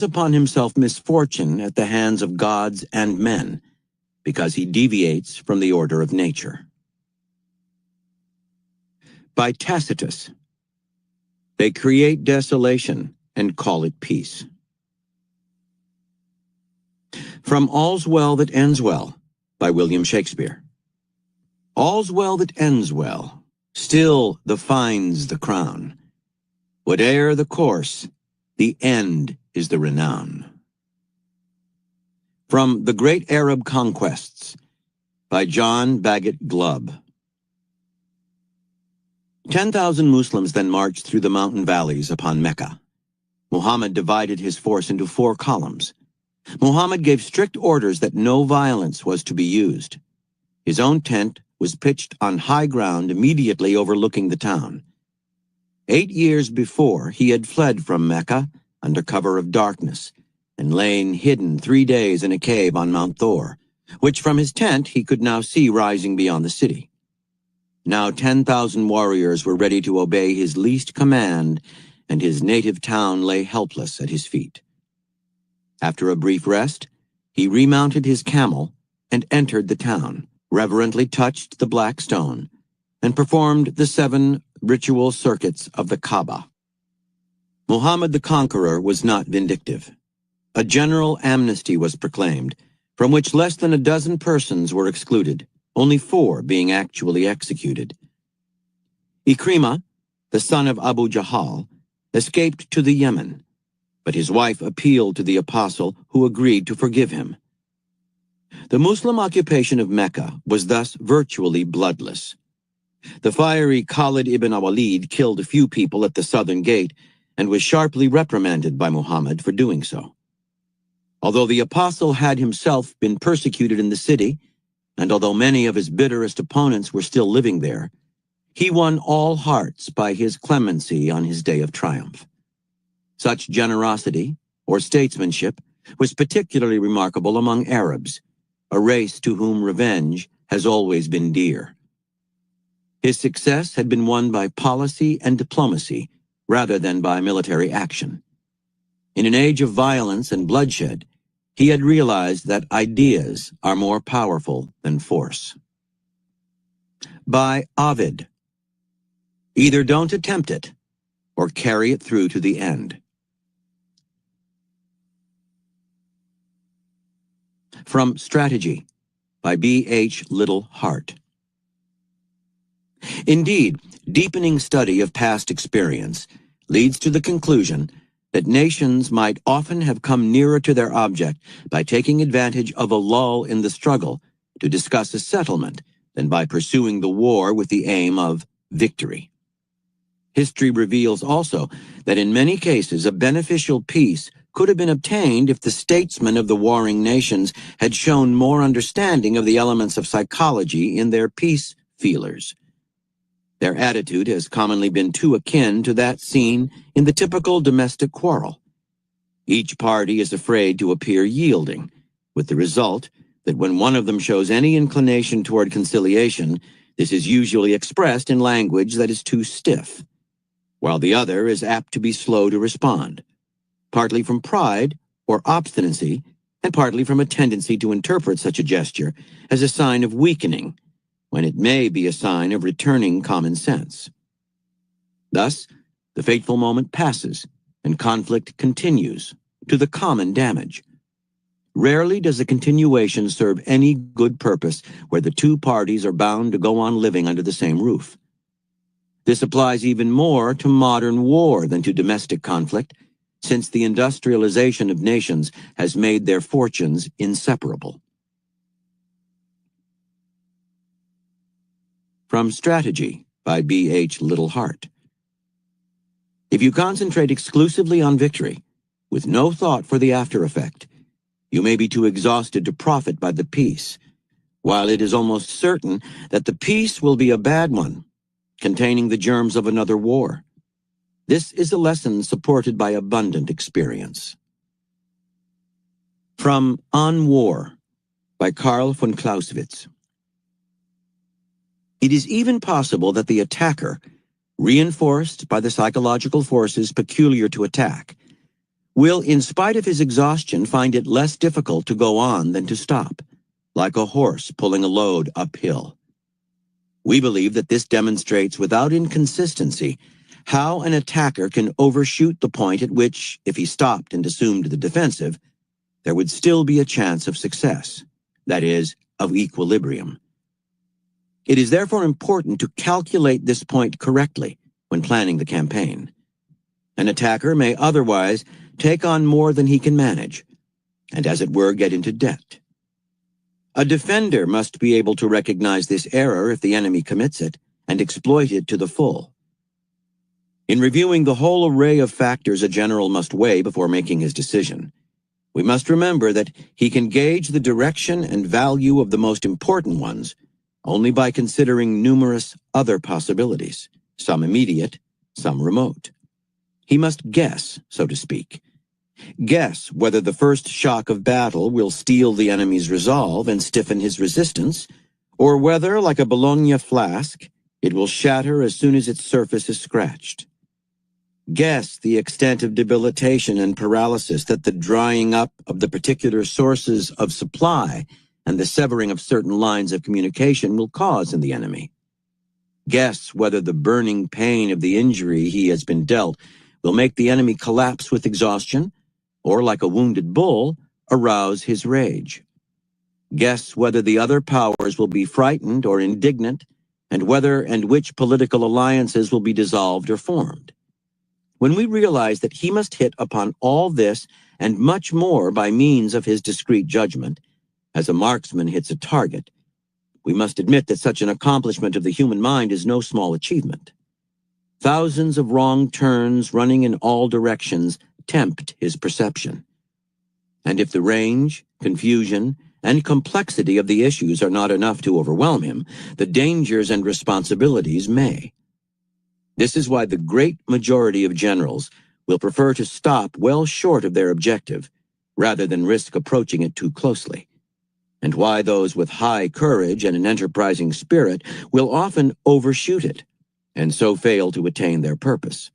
upon himself misfortune at the hands of gods and men, because he deviates from the order of nature. By Tacitus, they create desolation and call it peace. From All's Well That Ends Well, by William Shakespeare. All's well that ends well, still the find's the crown. Whate'er the course, the end is the renown. From The Great Arab Conquests, by John Bagot Glubb. 10,000 Muslims then marched through the mountain valleys upon Mecca. Muhammad divided his force into 4 columns. Muhammad gave strict orders that no violence was to be used. His own tent was pitched on high ground immediately overlooking the town. 8 years before, he had fled from Mecca under cover of darkness and lain hidden 3 days in a cave on Mount Thor, which from his tent he could now see rising beyond the city. Now 10,000 warriors were ready to obey his least command, and his native town lay helpless at his feet. After a brief rest, he remounted his camel and entered the town, reverently touched the black stone, and performed the 7 ritual circuits of the Kaaba. Muhammad the Conqueror was not vindictive. A general amnesty was proclaimed, from which less than a dozen persons were excluded, only 4 being actually executed. Ikrimah, the son of Abu Jahal, escaped to the Yemen, but his wife appealed to the apostle, who agreed to forgive him. The Muslim occupation of Mecca was thus virtually bloodless. The fiery Khalid ibn al-Walid killed a few people at the southern gate and was sharply reprimanded by Muhammad for doing so. Although the apostle had himself been persecuted in the city, and although many of his bitterest opponents were still living there, he won all hearts by his clemency on his day of triumph. Such generosity, or statesmanship, was particularly remarkable among Arabs, a race to whom revenge has always been dear. His success had been won by policy and diplomacy rather than by military action. In an age of violence and bloodshed, he had realized that ideas are more powerful than force. By Ovid. Either don't attempt it, or carry it through to the end. From Strategy, by B.H. Little Hart. Indeed, deepening study of past experience leads to the conclusion that nations might often have come nearer to their object by taking advantage of a lull in the struggle to discuss a settlement than by pursuing the war with the aim of victory. History reveals also that in many cases a beneficial peace could have been obtained if the statesmen of the warring nations had shown more understanding of the elements of psychology in their peace feelers. Their attitude has commonly been too akin to that seen in the typical domestic quarrel. Each party is afraid to appear yielding, with the result that when one of them shows any inclination toward conciliation, this is usually expressed in language that is too stiff, while the other is apt to be slow to respond, partly from pride or obstinacy, and partly from a tendency to interpret such a gesture as a sign of weakening, when it may be a sign of returning common sense. Thus, the fateful moment passes, and conflict continues, to the common damage. Rarely does a continuation serve any good purpose where the 2 parties are bound to go on living under the same roof. This applies even more to modern war than to domestic conflict, since the industrialization of nations has made their fortunes inseparable. From Strategy, by B.H. Little Hart. If you concentrate exclusively on victory, with no thought for the after effect, you may be too exhausted to profit by the peace, while it is almost certain that the peace will be a bad one, containing the germs of another war. This is a lesson supported by abundant experience. From On War, by Karl von Clausewitz. It is even possible that the attacker, reinforced by the psychological forces peculiar to attack, will, in spite of his exhaustion, find it less difficult to go on than to stop, like a horse pulling a load uphill. We believe that this demonstrates without inconsistency how an attacker can overshoot the point at which, if he stopped and assumed the defensive, there would still be a chance of success, that is, of equilibrium. It is therefore important to calculate this point correctly when planning the campaign. An attacker may otherwise take on more than he can manage, and as it were get into debt. A defender must be able to recognize this error if the enemy commits it, and exploit it to the full. In reviewing the whole array of factors a general must weigh before making his decision, we must remember that he can gauge the direction and value of the most important ones only by considering numerous other possibilities, some immediate, some remote. He must guess, so to speak. Guess whether the first shock of battle will steel the enemy's resolve and stiffen his resistance, or whether, like a Bologna flask, it will shatter as soon as its surface is scratched. Guess the extent of debilitation and paralysis that the drying up of the particular sources of supply and the severing of certain lines of communication will cause in the enemy. Guess whether the burning pain of the injury he has been dealt will make the enemy collapse with exhaustion, or, like a wounded bull, arouse his rage. Guess whether the other powers will be frightened or indignant, and whether and which political alliances will be dissolved or formed. When we realize that he must hit upon all this and much more by means of his discreet judgment, as a marksman hits a target, we must admit that such an accomplishment of the human mind is no small achievement. Thousands of wrong turns running in all directions tempt his perception. And if the range, confusion, and complexity of the issues are not enough to overwhelm him, the dangers and responsibilities may. This is why the great majority of generals will prefer to stop well short of their objective, rather than risk approaching it too closely, and why those with high courage and an enterprising spirit will often overshoot it, and so fail to attain their purpose.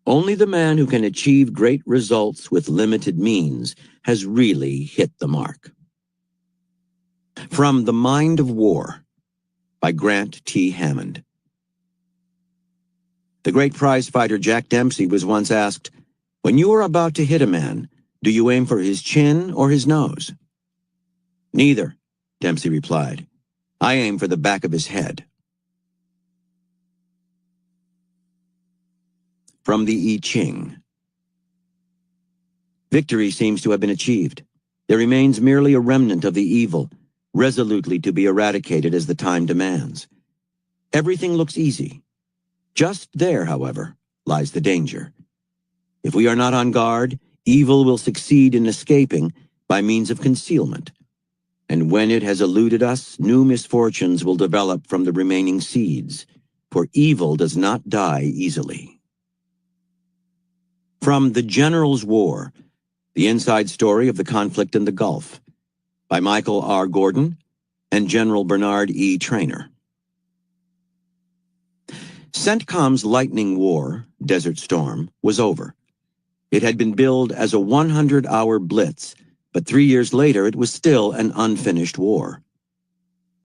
Only the man who can achieve great results with limited means has really hit the mark. From The Mind of War, by Grant T. Hammond. The great prizefighter Jack Dempsey was once asked, "When you are about to hit a man, do you aim for his chin or his nose?" "Neither," Dempsey replied. "I aim for the back of his head." From the I Ching. Victory seems to have been achieved. There remains merely a remnant of the evil, resolutely to be eradicated as the time demands. Everything looks easy. Just there, however, lies the danger. If we are not on guard, evil will succeed in escaping by means of concealment. And when it has eluded us, new misfortunes will develop from the remaining seeds, for evil does not die easily. From The General's War, The Inside Story of the Conflict in the Gulf, by Michael R. Gordon and General Bernard E. Traynor. CENTCOM's lightning war, Desert Storm, was over. It had been billed as a 100-hour blitz, but 3 years later it was still an unfinished war.